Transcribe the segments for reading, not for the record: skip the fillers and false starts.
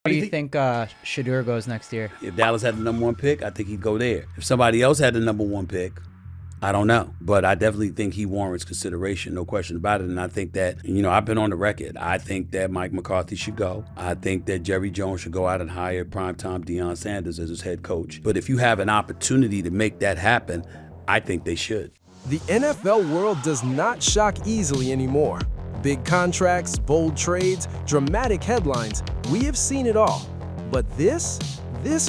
Where do you think Shedeur goes next year? If Dallas had the number 1 pick, I think he'd go there. If somebody else had the number 1 pick, I don't know. But I definitely think he warrants consideration, no question about it. And I think that, I've been on the record. I think that Mike McCarthy should go. I think that Jerry Jones should go out and hire primetime Deion Sanders as his head coach. But if you have an opportunity to make that happen, I think they should. The NFL world does not shock easily anymore. Big contracts, bold trades, dramatic headlines, we have seen it all. But this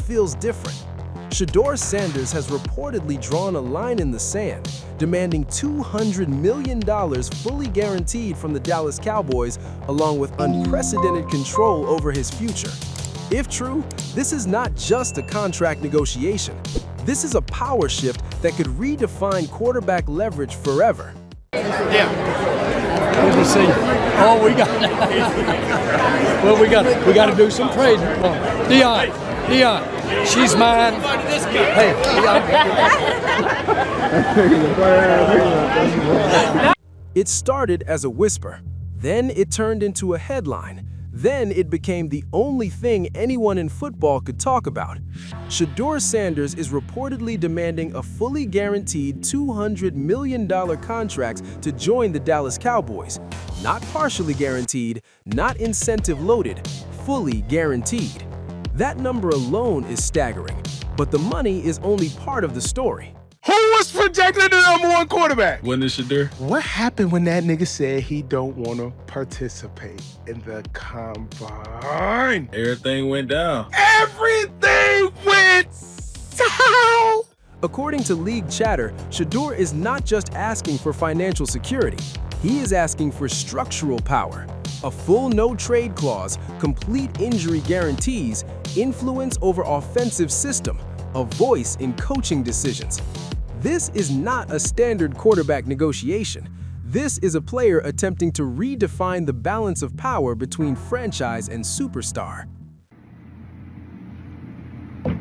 feels different. Shedeur Sanders has reportedly drawn a line in the sand, demanding $200 million fully guaranteed from the Dallas Cowboys, along with unprecedented control over his future. If true, this is not just a contract negotiation. This is a power shift that could redefine quarterback leverage forever. Yeah. Good to see you. Oh, we got to do some trading. Deion, she's mine. Hey, Deion. It started as a whisper, then it turned into a headline. Then it became the only thing anyone in football could talk about. Shedeur Sanders is reportedly demanding a fully guaranteed $200 million contract to join the Dallas Cowboys. Not partially guaranteed, not incentive-loaded, fully guaranteed. That number alone is staggering, but the money is only part of the story. Who was projected the number 1 quarterback? Wasn't it Shedeur? What happened when that nigga said he don't want to participate in the combine? Everything went down. Everything went south! According to league chatter, Shedeur is not just asking for financial security. He is asking for structural power. A full no-trade clause, complete injury guarantees, influence over offensive system, a voice in coaching decisions. This is not a standard quarterback negotiation. This is a player attempting to redefine the balance of power between franchise and superstar.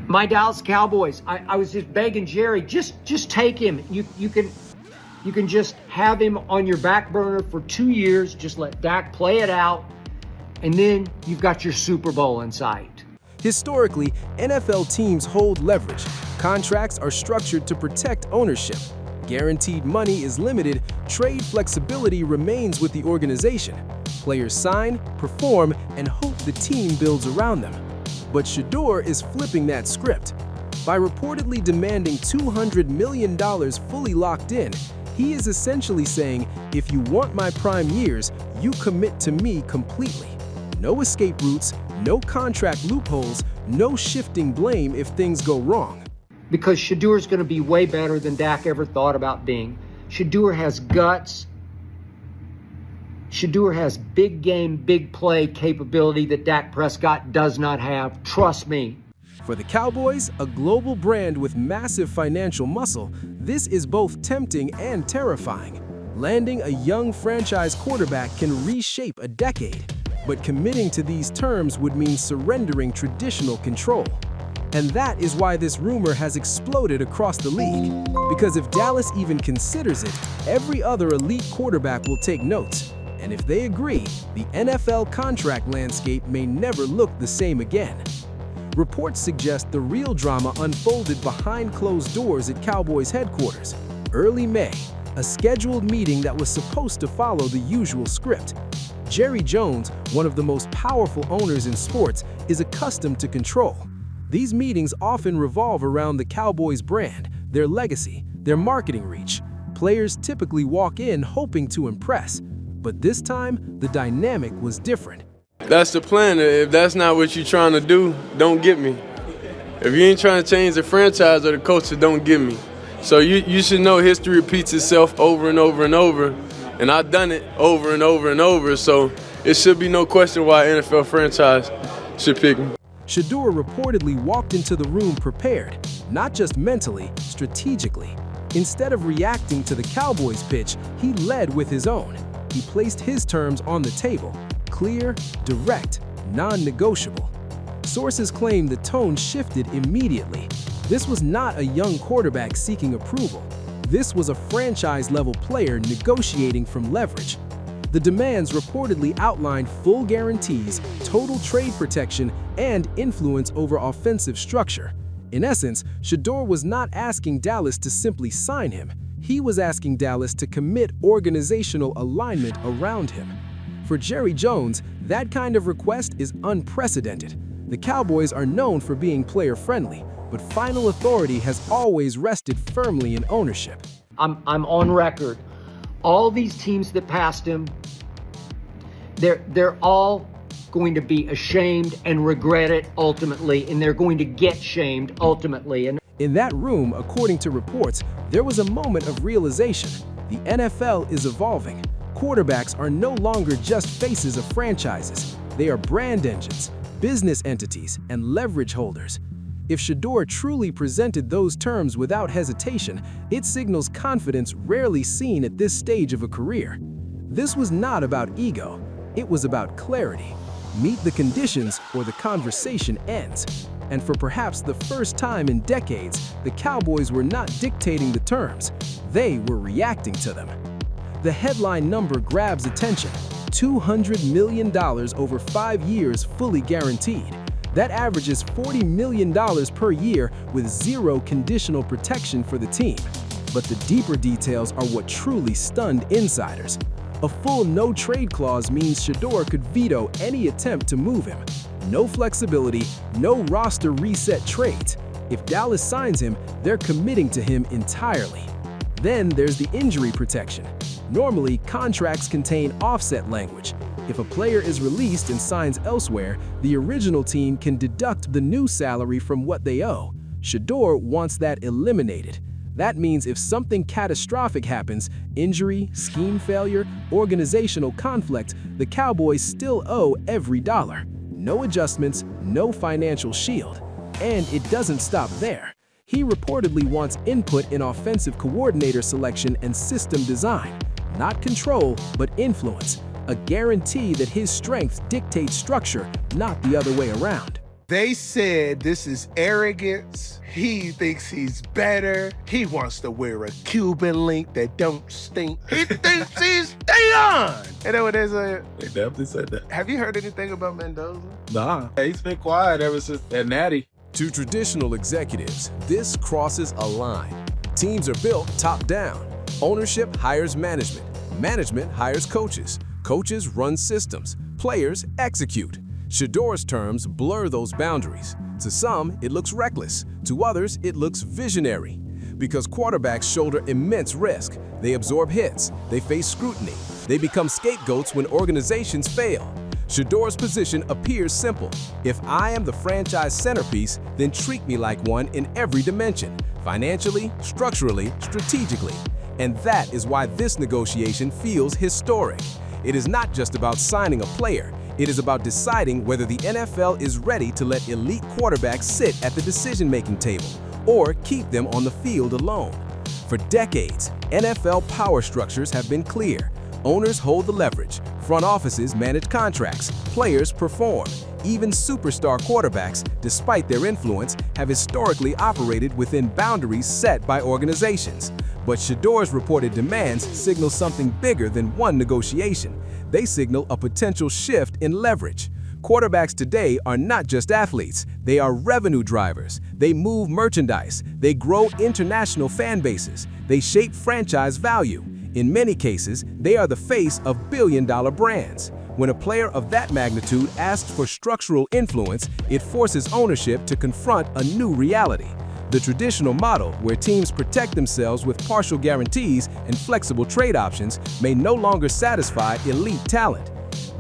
My Dallas Cowboys, I was just begging Jerry, just take him. You can just have him on your back burner for 2 years, just let Dak play it out, and then you've got your Super Bowl in sight. Historically, NFL teams hold leverage. Contracts are structured to protect ownership. Guaranteed money is limited, trade flexibility remains with the organization. Players sign, perform, and hope the team builds around them. But Shedeur is flipping that script. By reportedly demanding $200 million fully locked in, he is essentially saying, if you want my prime years, you commit to me completely. No escape routes, no contract loopholes, no shifting blame if things go wrong. Because Shedeur's going to be way better than Dak ever thought about being. Shedeur has guts. Shedeur has big game, big play capability that Dak Prescott does not have. Trust me. For the Cowboys, a global brand with massive financial muscle, this is both tempting and terrifying. Landing a young franchise quarterback can reshape a decade. But committing to these terms would mean surrendering traditional control. And that is why this rumor has exploded across the league. Because if Dallas even considers it, every other elite quarterback will take notes. And if they agree, the NFL contract landscape may never look the same again. Reports suggest the real drama unfolded behind closed doors at Cowboys headquarters. Early May, a scheduled meeting that was supposed to follow the usual script. Jerry Jones, one of the most powerful owners in sports, is accustomed to control. These meetings often revolve around the Cowboys brand, their legacy, their marketing reach. Players typically walk in hoping to impress. But this time, the dynamic was different. That's the plan. If that's not what you're trying to do, don't get me. If you ain't trying to change the franchise or the culture, don't get me. So you should know history repeats itself over and over and over. And I've done it over and over and over, so it should be no question why an NFL franchise should pick me. Shedeur reportedly walked into the room prepared, not just mentally, strategically. Instead of reacting to the Cowboys' pitch, he led with his own. He placed his terms on the table, clear, direct, non-negotiable. Sources claim the tone shifted immediately. This was not a young quarterback seeking approval. This was a franchise-level player negotiating from leverage. The demands reportedly outlined full guarantees, total trade protection, and influence over offensive structure. In essence, Shedeur was not asking Dallas to simply sign him. He was asking Dallas to commit organizational alignment around him. For Jerry Jones, that kind of request is unprecedented. The Cowboys are known for being player-friendly, but final authority has always rested firmly in ownership. I'm on record. All these teams that passed him, they're all going to be ashamed and regret it ultimately, and they're going to get shamed ultimately. And in that room, according to reports, there was a moment of realization. The NFL is evolving. Quarterbacks are no longer just faces of franchises. They are brand engines, business entities, and leverage holders. If Shedeur truly presented those terms without hesitation, it signals confidence rarely seen at this stage of a career. This was not about ego, it was about clarity. Meet the conditions or the conversation ends. And for perhaps the first time in decades, the Cowboys were not dictating the terms, they were reacting to them. The headline number grabs attention: $200 million over 5 years fully guaranteed. That averages $40 million per year with zero conditional protection for the team. But the deeper details are what truly stunned insiders. A full no-trade clause means Shedeur could veto any attempt to move him. No flexibility, no roster reset trades. If Dallas signs him, they're committing to him entirely. Then there's the injury protection. Normally, contracts contain offset language. If a player is released and signs elsewhere, the original team can deduct the new salary from what they owe. Shedeur wants that eliminated. That means if something catastrophic happens, injury, scheme failure, organizational conflict, the Cowboys still owe every dollar. No adjustments, no financial shield. And it doesn't stop there. He reportedly wants input in offensive coordinator selection and system design. Not control, but influence. A guarantee that his strengths dictate structure, not the other way around. They said this is arrogance. He thinks he's better. He wants to wear a Cuban link that don't stink. He thinks he's Deion. Ain't that what they said? They definitely said that. Have you heard anything about Mendoza? Nah, he's been quiet ever since that natty. To traditional executives, this crosses a line. Teams are built top-down. Ownership hires management. Management hires coaches. Coaches run systems. Players execute. Shedeur's terms blur those boundaries. To some, it looks reckless. To others, it looks visionary. Because quarterbacks shoulder immense risk. They absorb hits. They face scrutiny. They become scapegoats when organizations fail. Shedeur's position appears simple. If I am the franchise centerpiece, then treat me like one in every dimension, financially, structurally, strategically. And that is why this negotiation feels historic. It is not just about signing a player. It is about deciding whether the NFL is ready to let elite quarterbacks sit at the decision-making table or keep them on the field alone. For decades, NFL power structures have been clear. Owners hold the leverage. Front offices manage contracts. Players perform. Even superstar quarterbacks, despite their influence, have historically operated within boundaries set by organizations. But Shedeur's reported demands signal something bigger than one negotiation. They signal a potential shift in leverage. Quarterbacks today are not just athletes, they are revenue drivers. They move merchandise, they grow international fan bases, they shape franchise value. In many cases, they are the face of billion-dollar brands. When a player of that magnitude asks for structural influence, it forces ownership to confront a new reality. The traditional model, where teams protect themselves with partial guarantees and flexible trade options, may no longer satisfy elite talent.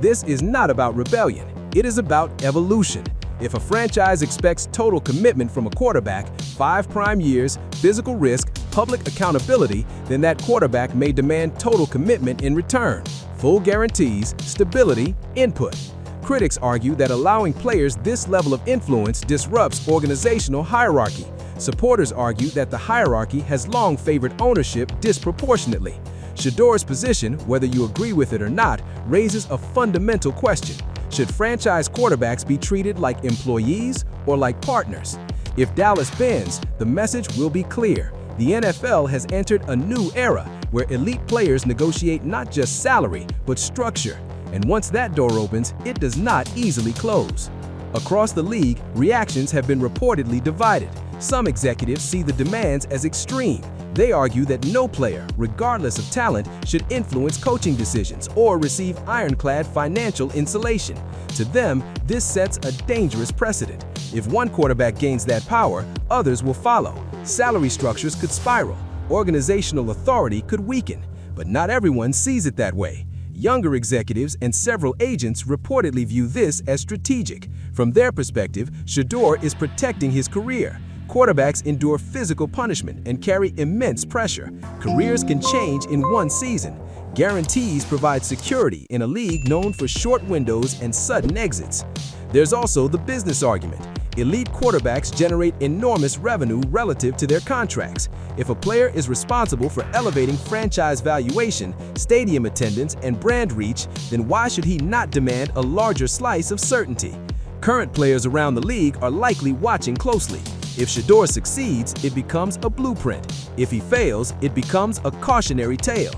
This is not about rebellion, it is about evolution. If a franchise expects total commitment from a quarterback, 5 prime years, physical risk, public accountability, then that quarterback may demand total commitment in return. Full guarantees, stability, input. Critics argue that allowing players this level of influence disrupts organizational hierarchy. Supporters argue that the hierarchy has long favored ownership disproportionately. Shedeur's position, whether you agree with it or not, raises a fundamental question. Should franchise quarterbacks be treated like employees or like partners? If Dallas bends, the message will be clear. The NFL has entered a new era, where elite players negotiate not just salary, but structure. And once that door opens, it does not easily close. Across the league, reactions have been reportedly divided. Some executives see the demands as extreme. They argue that no player, regardless of talent, should influence coaching decisions or receive ironclad financial insulation. To them, this sets a dangerous precedent. If one quarterback gains that power, others will follow. Salary structures could spiral. Organizational authority could weaken. But not everyone sees it that way. Younger executives and several agents reportedly view this as strategic. From their perspective, Shedeur is protecting his career. Quarterbacks endure physical punishment and carry immense pressure. Careers can change in one season. Guarantees provide security in a league known for short windows and sudden exits. There's also the business argument. Elite quarterbacks generate enormous revenue relative to their contracts. If a player is responsible for elevating franchise valuation, stadium attendance, and brand reach, then why should he not demand a larger slice of certainty? Current players around the league are likely watching closely. If Shedeur succeeds, it becomes a blueprint. If he fails, it becomes a cautionary tale.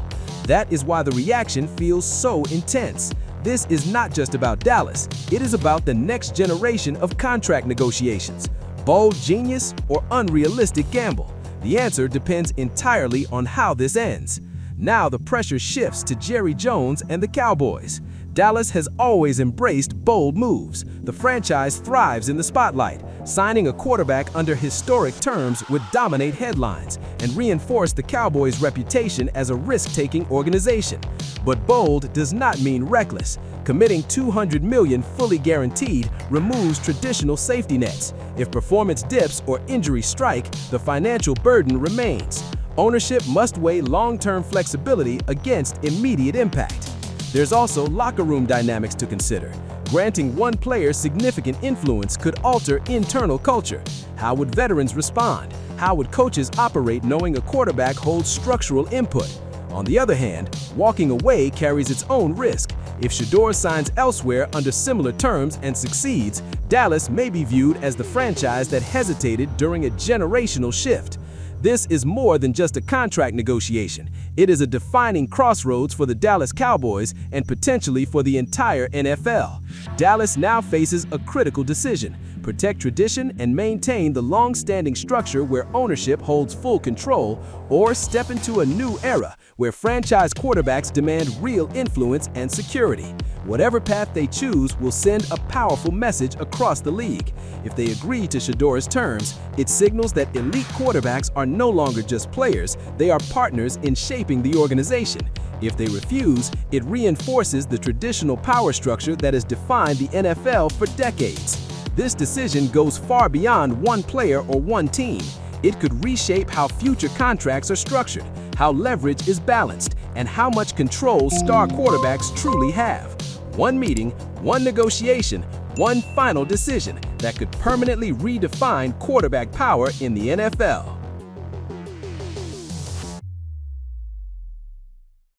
That is why the reaction feels so intense. This is not just about Dallas, it is about the next generation of contract negotiations. Bold genius or unrealistic gamble? The answer depends entirely on how this ends. Now the pressure shifts to Jerry Jones and the Cowboys. Dallas has always embraced bold moves. The franchise thrives in the spotlight. Signing a quarterback under historic terms would dominate headlines and reinforce the Cowboys' reputation as a risk-taking organization. But bold does not mean reckless. Committing $200 million fully guaranteed removes traditional safety nets. If performance dips or injuries strike, the financial burden remains. Ownership must weigh long-term flexibility against immediate impact. There's also locker room dynamics to consider. Granting one player significant influence could alter internal culture. How would veterans respond? How would coaches operate knowing a quarterback holds structural input? On the other hand, walking away carries its own risk. If Shedeur signs elsewhere under similar terms and succeeds, Dallas may be viewed as the franchise that hesitated during a generational shift. This is more than just a contract negotiation. It is a defining crossroads for the Dallas Cowboys and potentially for the entire NFL. Dallas now faces a critical decision: protect tradition and maintain the long-standing structure where ownership holds full control, or step into a new era where franchise quarterbacks demand real influence and security. Whatever path they choose will send a powerful message across the league. If they agree to Shedeur's terms, it signals that elite quarterbacks are no longer just players, they are partners in shaping the organization. If they refuse, it reinforces the traditional power structure that has defined the NFL for decades. This decision goes far beyond one player or one team. It could reshape how future contracts are structured, how leverage is balanced, and how much control star quarterbacks truly have. One meeting, one negotiation, one final decision that could permanently redefine quarterback power in the NFL.